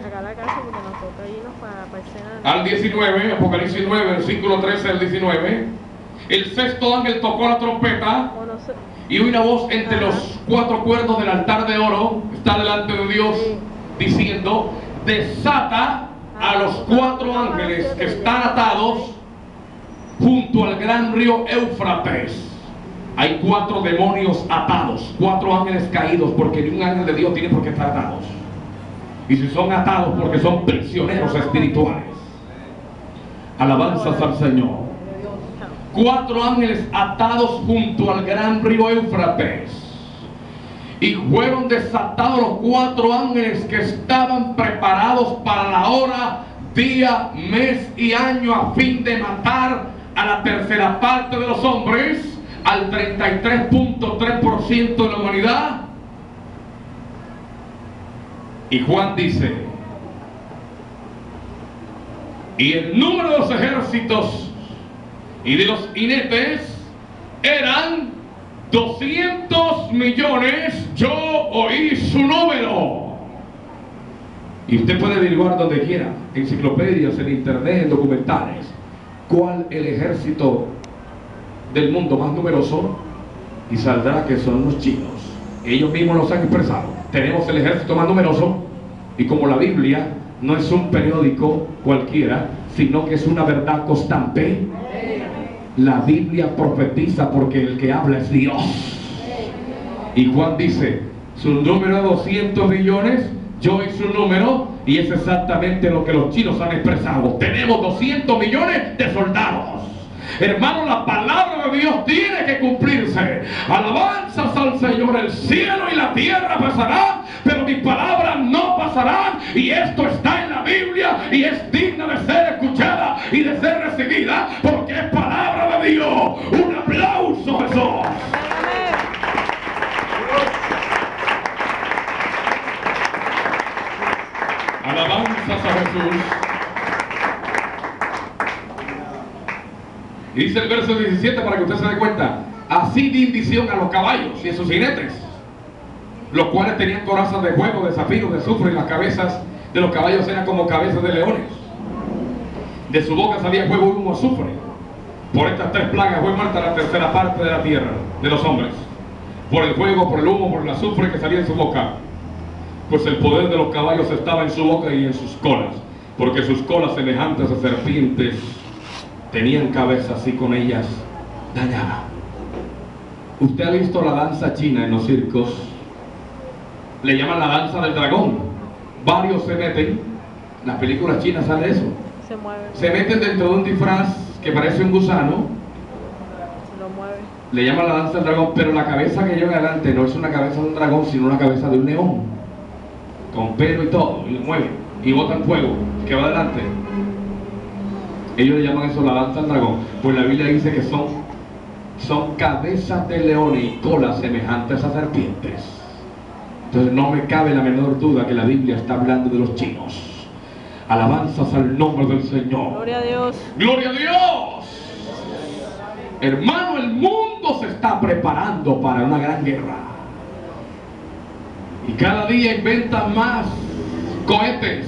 al 19, Apocalipsis 9, versículo 13 al 19, el sexto ángel tocó la trompeta, y una voz entre los 4 cuernos del altar de oro está delante de Dios, diciendo: desata a los 4 ángeles que están atados junto al gran río Éufrates. Hay 4 demonios atados, 4 ángeles caídos, porque ni un ángel de Dios tiene por qué estar atados. Y si son atados, porque son prisioneros espirituales. Alabanzas al Señor. 4 ángeles atados junto al gran río Éufrates. Y fueron desatados los 4 ángeles que estaban preparados para la hora, día, mes y año, a fin de matar a la tercera parte de los hombres, al 33.3% de la humanidad. Y Juan dice: y el número de los ejércitos y de los jinetes eran 200 millones. Yo oí su número. Y usted puede averiguar donde quiera, enciclopedias, en internet, en documentales, cuál el ejército del mundo más numeroso, y saldrá que son los chinos. Ellos mismos los han expresado: tenemos el ejército más numeroso, y como la Biblia no es un periódico cualquiera, sino que es una verdad constante. La Biblia profetiza porque el que habla es Dios. Y Juan dice, su número de 200 millones, yo hice un número, y es exactamente lo que los chinos han expresado. Tenemos 200 millones de soldados. Hermano, la palabra de Dios tiene que cumplirse. Alabanzas al Señor. El cielo y la tierra pasarán, pero mis palabras no pasarán. Y esto está en la Biblia y es digna de ser escuchada y de ser recibida, porque es palabra de Dios. Un aplauso, Jesús. Alabanzas a Jesús. Y dice el verso 17 para que usted se dé cuenta: así di visión a los caballos y a sus jinetes, los cuales tenían corazas de fuego, de zafiro, de azufre, y las cabezas de los caballos eran como cabezas de leones. De su boca salía fuego y humo, azufre. Por estas tres plagas fue muerta la tercera parte de la tierra, de los hombres, por el fuego, por el humo, por el azufre que salía en su boca. Pues el poder de los caballos estaba en su boca y en sus colas, porque sus colas, semejantes a serpientes, tenían cabezas y con ellas dañaban. Usted ha visto la danza china en los circos. Le llaman la danza del dragón. Varios se meten, las películas chinas sale eso, se meten dentro de un disfraz que parece un gusano, le llaman la danza del dragón, pero la cabeza que lleva adelante no es una cabeza de un dragón, sino una cabeza de un león, con pelo y todo, y lo mueven y botan fuego que va adelante. Ellos le llaman eso la danza del dragón. Pues la Biblia dice que son cabezas de leones y colas semejantes a serpientes. Entonces no me cabe la menor duda que la Biblia está hablando de los chinos. Alabanzas al nombre del Señor. Gloria a Dios. ¡Gloria a Dios! Hermano, el mundo se está preparando para una gran guerra. Y cada día inventan más cohetes,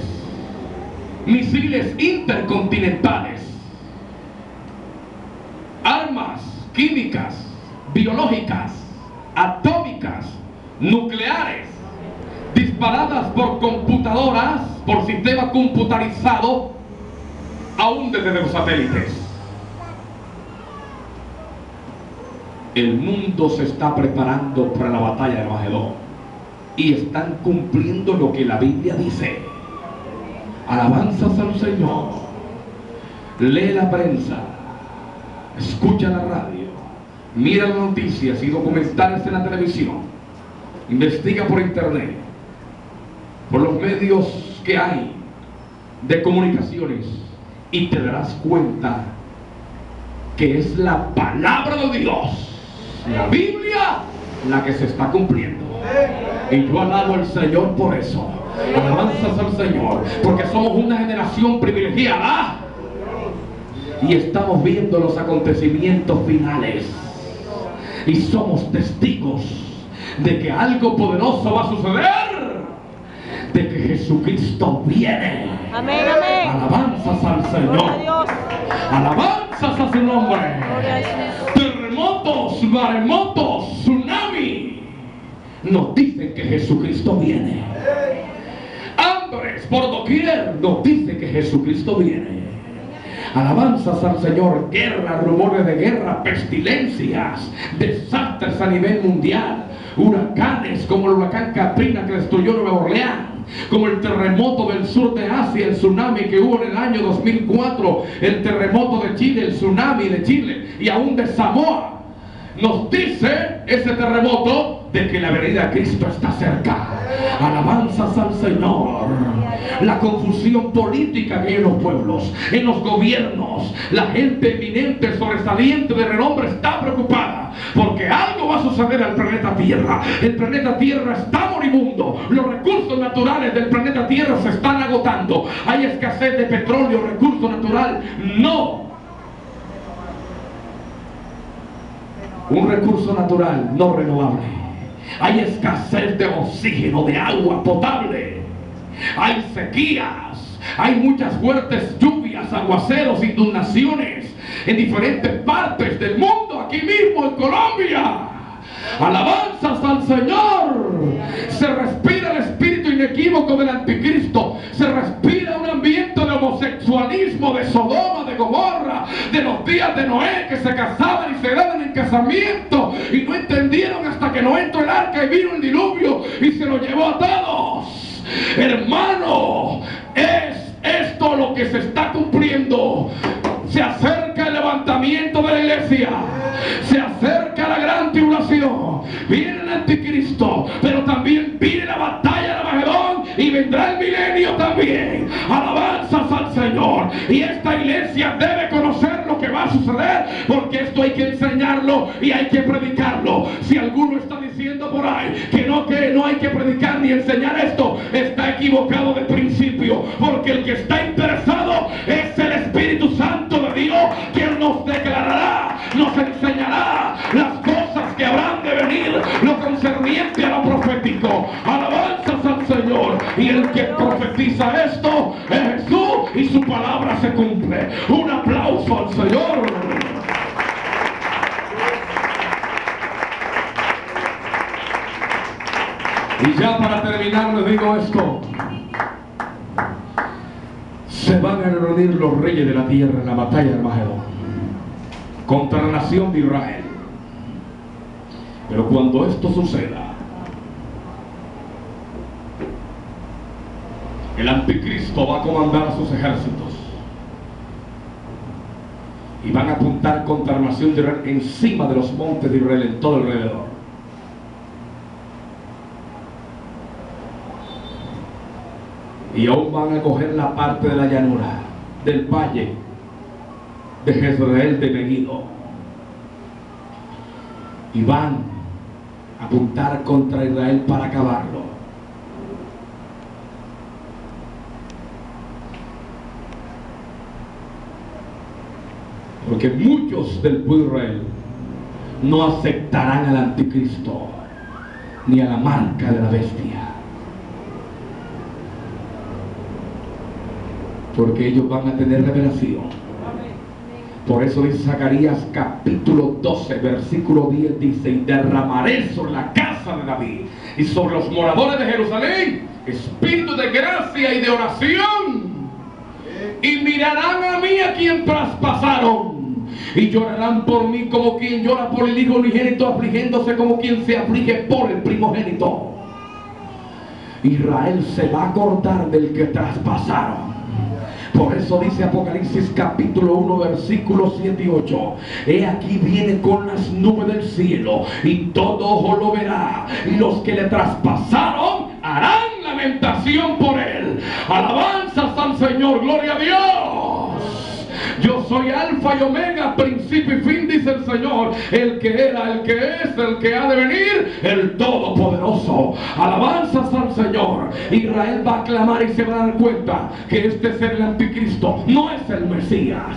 misiles intercontinentales, armas químicas, biológicas, atómicas, nucleares, disparadas por computadoras, por sistema computarizado, aún desde los satélites. El mundo se está preparando para la batalla de Armagedón y están cumpliendo lo que la Biblia dice. Alabanzas al Señor. Lee la prensa, escucha la radio, mira las noticias y documentales en la televisión, investiga por internet, por los medios que hay de comunicaciones, y te darás cuenta que es la palabra de Dios, la Biblia, la que se está cumpliendo. Y yo alabo al Señor por eso. Alabanzas al Señor, porque somos una generación privilegiada y estamos viendo los acontecimientos finales y somos testigos de que algo poderoso va a suceder, de que Jesucristo viene. Amén, amén. Alabanzas al Señor. Alabanzas a su nombre. Terremotos, maremotos, tsunami nos dicen que Jesucristo viene. Hambres por doquier nos dicen que Jesucristo viene. Alabanzas al Señor. Guerra, rumores de guerra, pestilencias, desastres a nivel mundial, huracanes como el huracán Katrina que destruyó Nueva Orleans, como el terremoto del sur de Asia, el tsunami que hubo en el año 2004, el terremoto de Chile, el tsunami de Chile y aún de Samoa. Nos dice ese terremoto de que la venida de Cristo está cerca. Alabanzas al Señor. La confusión política que hay en los pueblos, en los gobiernos, la gente eminente, sobresaliente, de renombre está preocupada porque algo va a suceder al planeta Tierra. El planeta Tierra está moribundo. Los recursos naturales del planeta Tierra se están agotando. Hay escasez de petróleo, recurso natural. No. Un recurso natural no renovable. Hay escasez de oxígeno, de agua potable. Hay sequías. Hay muchas fuertes lluvias, aguaceros, inundaciones en diferentes partes del mundo, aquí mismo en Colombia. Alabanzas al Señor. Se respira el espíritu inequívoco del anticristo. Se respira Noé, que se casaban y se daban en casamiento, y no entendieron hasta que no entró el arca y vino el diluvio y se lo llevó a todos. Hermano, es esto lo que se está cumpliendo. Se acerca el levantamiento de la iglesia, se acerca la gran tribulación, viene el anticristo, pero también viene la batalla de Armagedón y vendrá el milenio también. Alabanzas al Señor. Y esta iglesia debe conocer lo que va a suceder, porque esto hay que enseñarlo y hay que predicarlo. Si alguno está diciendo por ahí que no hay que predicar ni enseñar esto, está equivocado de principio, porque el que está interesado es el Espíritu Santo de Dios, quien nos declarará, nos enseñará las cosas que habrán de venir, lo concerniente a lo profético. Alabanzas al Señor. Y el que profetiza esto es Jesús, y su palabra se cumple. Un aplauso al Señor. Y ya para terminar les digo esto: se van a reunir los reyes de la tierra en la batalla de Armagedón contra la nación de Israel. Pero cuando esto suceda, el anticristo va a comandar a sus ejércitos y van a apuntar contra la nación de Israel encima de los montes de Israel, en todo alrededor. Y aún van a coger la parte de la llanura, del valle de Jezreel de Megiddo, y van a apuntar contra Israel para acabarlo. Porque muchos del pueblo de Israel no aceptarán al anticristo ni a la marca de la bestia, porque ellos van a tener revelación. Por eso dice Zacarías capítulo 12 versículo 10, dice: y derramaré sobre la casa de David y sobre los moradores de Jerusalén espíritu de gracia y de oración, y mirarán a mí a quien traspasaron, y llorarán por mí como quien llora por el hijo unigénito, afligiéndose como quien se aflige por el primogénito. Israel se va a acordar del que traspasaron. Por eso dice Apocalipsis capítulo 1 versículos 7 y 8: he aquí viene con las nubes del cielo, y todo ojo lo verá, y los que le traspasaron harán lamentación por él. Alabanzas al Señor, gloria a Dios. Yo soy Alfa y Omega, principio y fin, dice el Señor, el que era, el que es, el que ha de venir, el Todopoderoso. Alabanzas al Señor. Israel va a clamar y se va a dar cuenta que este es el anticristo, no es el Mesías,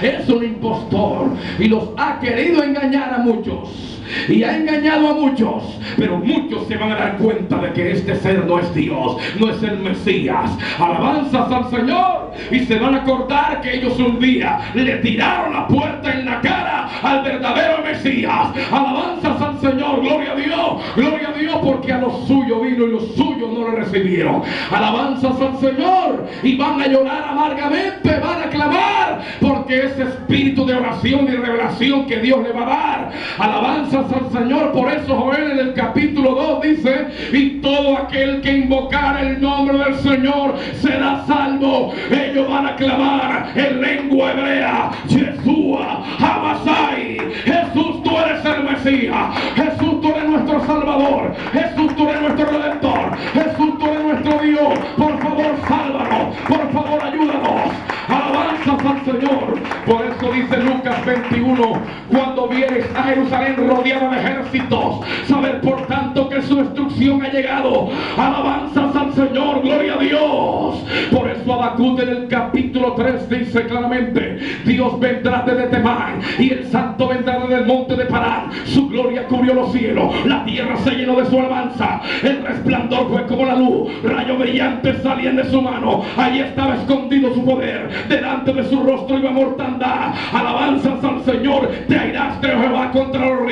es un impostor, y los ha querido engañar a muchos, y ha engañado a muchos, pero muchos se van a dar cuenta de que este ser no es Dios, no es el Mesías. Alabanzas al Señor. Y se van a acordar que ellos un día le tiraron la puerta en la cara al verdadero Mesías. Alabanzas al Señor, gloria a Dios, porque a los suyos vino y los suyos no le recibieron. Alabanzas al Señor. Y van a llorar amargamente, van a clamar, porque ese espíritu de oración y revelación que Dios le va a dar. Alabanzas al Señor. Por eso Joel en el capítulo 2 dice: y todo aquel que invocar el nombre del Señor será salvo. Ellos van a clamar en lengua hebrea: Yeshua Hamasai. Jesús, tú eres el Mesías. Jesús, tú eres nuestro Salvador. Jesús, tú eres nuestro Redentor. Jesús, tú eres nuestro Dios. Por favor, sálvanos. Por favor, ayúdanos. Alabanzas al Señor. Por eso dice Lucas 21: cuando vienes a Jerusalén rodeada de ejércitos, saber por tanto que su destrucción ha llegado. Alabanzas al Señor, gloria a Dios. Por eso Habacuc en el capítulo 3 dice claramente: Dios vendrá desde Temán y el santo vendrá desde el monte de Parán. Su gloria cubrió los cielos, la tierra se llenó de su alabanza. El resplandor fue como la luz, rayos brillantes salían de su mano. Allí estaba escondido su poder, delante de su rostro iba mortandad. Alabanzas al Señor. Te airaste, oh Jehová, contra los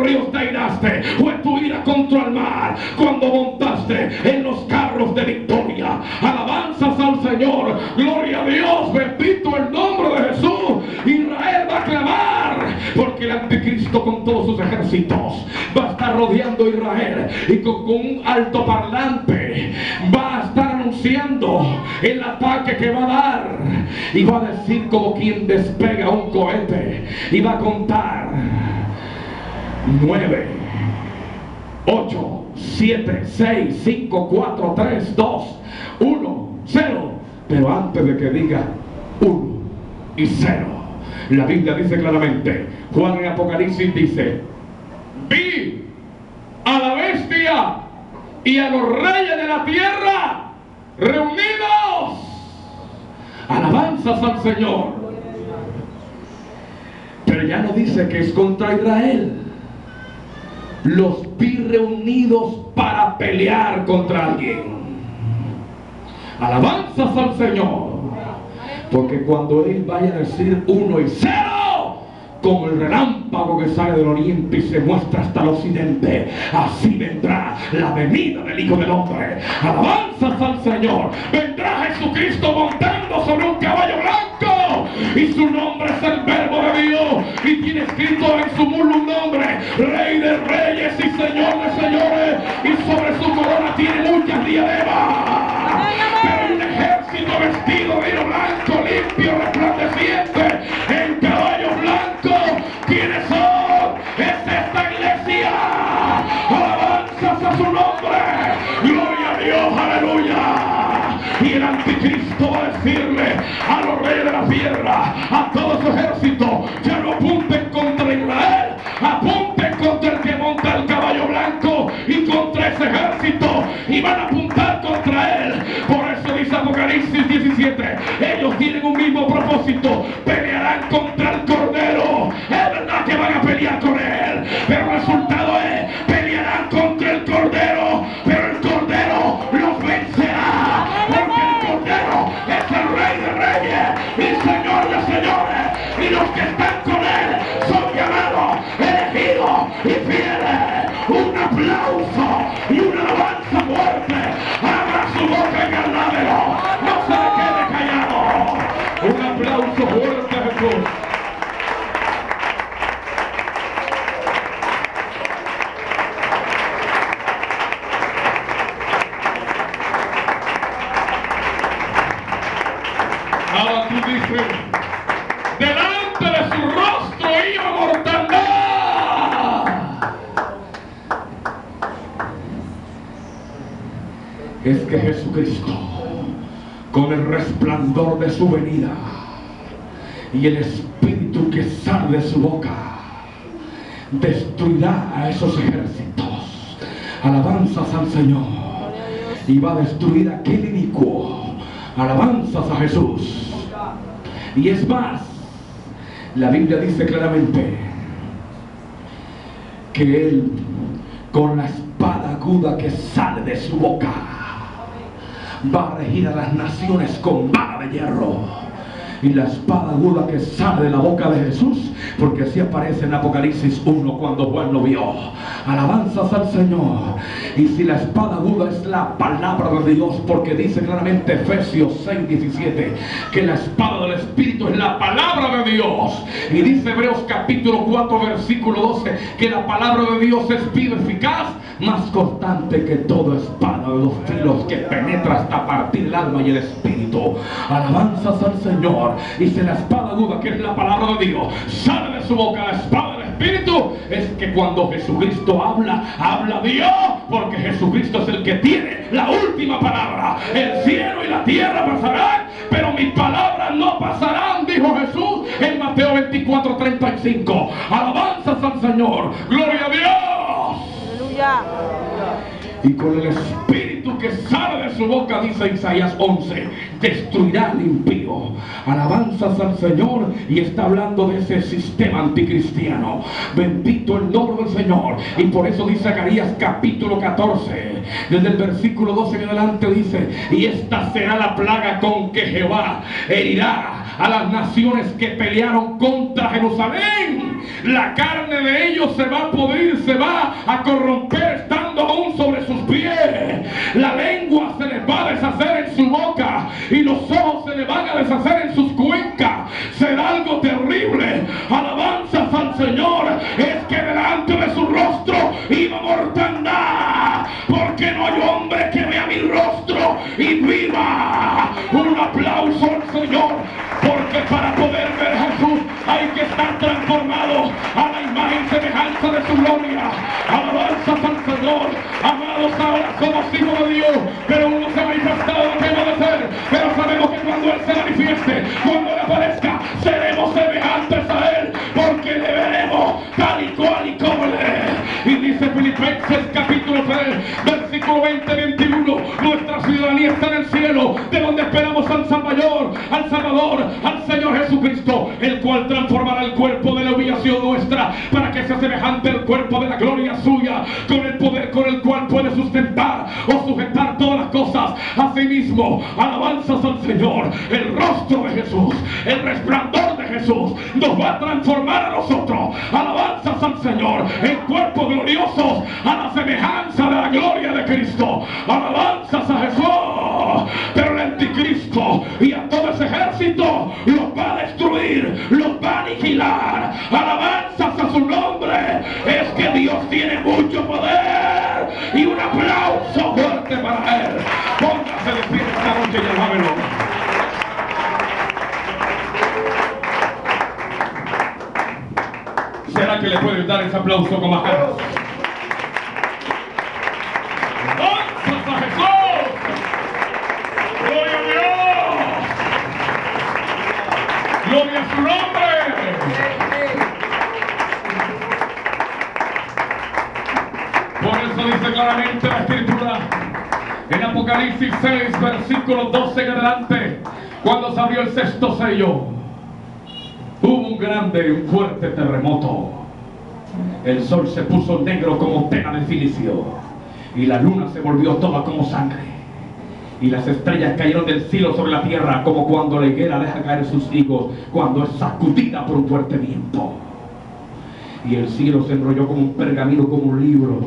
ríos te airaste. Fue tu ira contra el mar cuando montaste en los carros de victoria. Alabanzas al Señor, gloria a Dios, bendito el nombre de Jesús. Israel va a sus ejércitos, va a estar rodeando Israel y con un altoparlante va a estar anunciando el ataque que va a dar, y va a decir como quien despega un cohete, y va a contar 9, 8, 7, 6, 5, 4, 3, 2, 1, 0. Pero antes de que diga 1 y 0, la Biblia dice claramente, Juan en Apocalipsis dice: vi a la bestia y a los reyes de la tierra reunidos. Alabanzas al Señor. Pero ya no dice que es contra Israel. Los vi reunidos para pelear contra alguien. Alabanzas al Señor. Porque cuando Él vaya a decir 1 y 0, como el relámpago que sale del oriente y se muestra hasta el occidente, así vendrá la venida del Hijo del Hombre. Alabanzas al Señor. Vendrá Jesucristo montando sobre un caballo blanco, y su nombre es el Verbo de Dios, y tiene escrito en su muro un nombre: Rey de Reyes y Señor de Señores, y sobre su corona tiene muchas diademas. Pero hay un ejército vestido de hilo blanco, limpio, resplandeciente, en caballo blanco. ¿Quiénes son? Es esta iglesia. Alabanzas a su nombre. Gloria a Dios, aleluya. Y el anticristo va a decirle a los reyes de la tierra, a todo su ejército: ya no apunten contra Israel, apunten contra el que monta el caballo blanco y contra ese ejército, y van a apuntar contra él. Por eso dice Apocalipsis 17, ellos tienen un mismo propósito: pelearán contra el Cordero. Es verdad que van a pelear con él, pero el resultado es: pelearán contra el Cordero, pero el Cordero los vencerá, porque el Cordero es el Rey de Reyes y Señor de Señores, y los que están con él son llamados, elegidos y fieles. Un aplauso y una alabanza fuerte. Abra su boca y alábelo, no se le quede callado. Un aplauso fuerte a Jesús. Ahora tú dices: delante de su rostro iba mortandad. Es que Jesucristo, con el resplandor de su venida y el espíritu que sale de su boca, destruirá a esos ejércitos. Alabanzas al Señor. Y va a destruir a aquel inicuo. Alabanzas a Jesús. Y es más, la Biblia dice claramente que Él, con la espada aguda que sale de su boca, va a regir a las naciones con vara de hierro. Y la espada aguda que sale de la boca de Jesús, porque así aparece en Apocalipsis 1 cuando Juan lo vio. Alabanzas al Señor. Y si la espada aguda es la palabra de Dios, porque dice claramente Efesios 6:17 que la espada del Espíritu es la palabra de Dios, y dice Hebreos capítulo 4 versículo 12 que la palabra de Dios es viva, eficaz, más cortante que toda espada de dos filos, que penetra hasta partir el alma y el espíritu. Alabanzas al Señor. Y si la espada aguda, que es la palabra de Dios, sale de su boca, la espada del Espíritu, es que cuando Jesucristo habla, habla Dios, porque Jesucristo es el que tiene la última palabra. El cielo y la tierra pasarán, pero mis palabras no pasarán, dijo Jesús en Mateo 24:35. Alabanzas al Señor. Gloria a Dios. Aleluya. Y con el espíritu que sale de su boca, dice Isaías 11, destruirá al impío. Alabanzas al Señor. Y está hablando de ese sistema anticristiano. Bendito el nombre del Señor. Y por eso dice Zacarías capítulo 14, desde el versículo 12 en adelante, dice: y esta será la plaga con que Jehová herirá a las naciones que pelearon contra Jerusalén. La carne de ellos se va a podrir, se va a corromper estando aún sobre sus pies. La lengua se les va a deshacer en su boca y los ojos se les van a deshacer en sus cuencas. Será algo terrible. Alabanzas al Señor. Es que delante Un aplauso al Señor, porque para poder ver a Jesús hay que estar transformado a la imagen y semejanza de su gloria. Alabanzas al Señor. Amados, ahora somos hijos de Dios, pero uno se ha manifestado lo que hemos de ser. Pero sabemos que cuando Él se manifieste, cuando Él aparezca, seremos semejantes a Él, porque le veremos tal y cual y como Él es. Y dice Filipenses capítulo 3, versículo 20-21, nuestra ciudadanía está en el cielo, de donde esperamos al Salvador, al Señor Jesucristo, el cual transformará el cuerpo de la humillación nuestra, para que sea semejante al cuerpo de la gloria suya, con el poder con el cual puede sustentar o sujetar todas las cosas. Asimismo, alabanzas al Señor, el rostro de Jesús, el resplandor de Jesús nos va a transformar a nosotros. Alabanzas al Señor, en cuerpos gloriosos a la semejanza de la gloria de Cristo. Alabanzas a Jesús. Pero el anticristo y a todo ese ejército los va a destruir, los va a aniquilar. Alabanzas a su nombre. Es que Dios tiene mucho poder. Y un aplauso fuerte para Él. Póngase de pie esta noche y alábelo. ¿Será que le pueden dar ese aplauso con más ganas? ¡Alabanzas a Jesús! ¡Gloria a Dios! ¡Gloria a su nombre! Por eso dice claramente la Escritura en Apocalipsis 6, versículo 12 en adelante, cuando se abrió el sexto sello, hubo un grande y un fuerte terremoto. El sol se puso negro como tela de silicio, y la luna se volvió toda como sangre, y las estrellas cayeron del cielo sobre la tierra, como cuando la higuera deja caer sus higos cuando es sacudida por un fuerte viento. Y el cielo se enrolló como un pergamino, como un libro,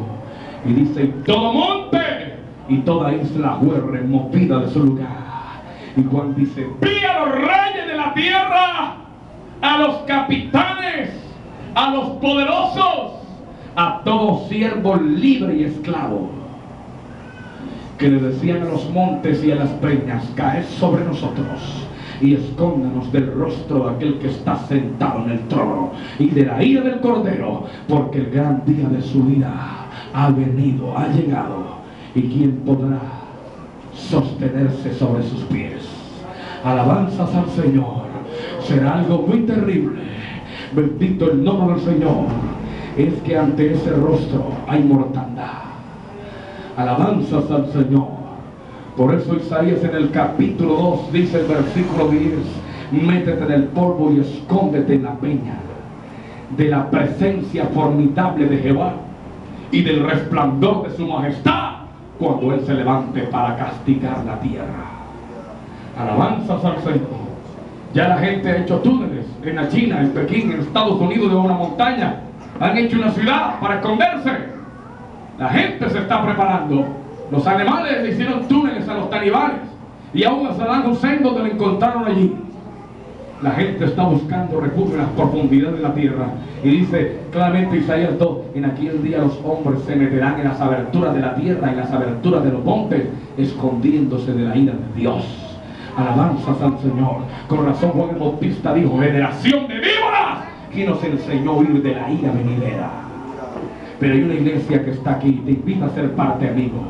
y dice: y todo monte y toda isla fue removida de su lugar. Y Juan dice: vi a los reyes de la tierra, a los capitanes, a los poderosos, a todo siervo libre y esclavo, que le decían a los montes y a las peñas: caed sobre nosotros y escóndanos del rostro de aquel que está sentado en el trono y de la ira del Cordero, porque el gran día de su ira ha venido, ha llegado, y quién podrá sostenerse sobre sus pies. Alabanzas al Señor. Será algo muy terrible. Bendito el nombre del Señor. Es que ante ese rostro hay mortandad. Alabanzas al Señor. Por eso Isaías en el capítulo 2 dice el versículo 10: métete en el polvo y escóndete en la peña de la presencia formidable de Jehová y del resplandor de su majestad, cuando Él se levante para castigar la tierra. Alabanzas al Señor. Ya la gente ha hecho túneles en la China, en Pekín, en Estados Unidos, de una montaña. Han hecho una ciudad para esconderse. La gente se está preparando. Los alemanes le hicieron túneles a los talibanes, y aún a Saddam Hussein, donde lo encontraron allí. La gente está buscando refugio en las profundidades de la tierra. Y dice claramente Isaías 2: en aquel día los hombres se meterán en las aberturas de la tierra, en las aberturas de los montes, escondiéndose de la ira de Dios. Alabanzas al Señor. Con razón Juan el Bautista dijo: generación de víboras, ¿quién nos enseñó a huir de la ira venidera? Pero hay una iglesia que está aquí, te invita a ser parte, amigo,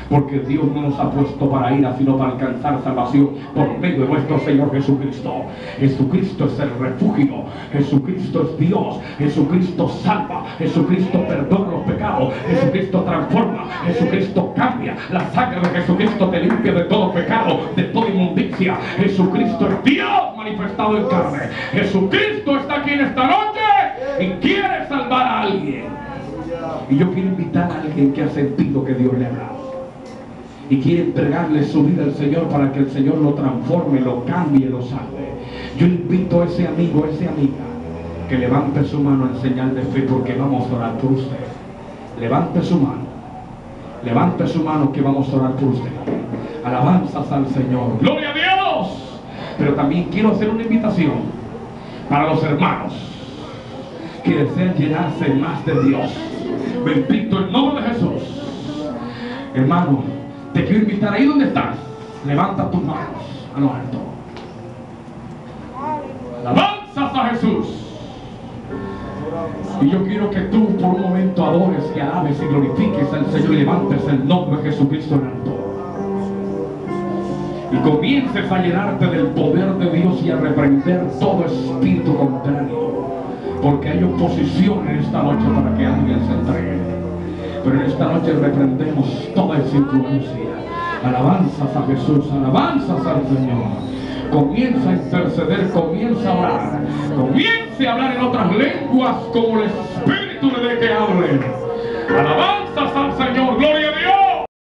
porque Dios no nos ha puesto para ira, sino para alcanzar salvación por medio de nuestro Señor Jesucristo. Jesucristo es el refugio, Jesucristo es Dios, Jesucristo salva, Jesucristo perdona los pecados, Jesucristo transforma, Jesucristo cambia. La sangre de Jesucristo te limpia de todo pecado, de toda inmundicia. Jesucristo es Dios manifestado en carne. Jesucristo está aquí en esta noche y quiere salvar a alguien. Y yo quiero invitar a alguien que ha sentido que Dios le ha hablado y quiere entregarle su vida al Señor para que el Señor lo transforme, lo cambie, lo salve. Yo invito a ese amigo, a esa amiga, que levante su mano en señal de fe, porque vamos a orar por usted. Levante su mano que vamos a orar por usted. Alabanzas al Señor, gloria a Dios. Pero también quiero hacer una invitación para los hermanos que desean llenarse más de Dios. Bendito el nombre de Jesús. Hermano, te quiero invitar ahí donde estás. Levanta tus manos a lo alto. Alabanzas a Jesús. Y yo quiero que tú por un momento adores y alabes y glorifiques al Señor y levantes el nombre de Jesucristo en alto. Y comiences a llenarte del poder de Dios y a reprender todo espíritu contrario. Porque hay oposición en esta noche para que alguien se entregue. Pero en esta noche reprendemos toda esa influencia. Alabanzas a Jesús, alabanzas al Señor. Comienza a interceder, comienza a orar, comience a hablar en otras lenguas como el Espíritu le dé que hable. Alabanzas al Señor, gloria.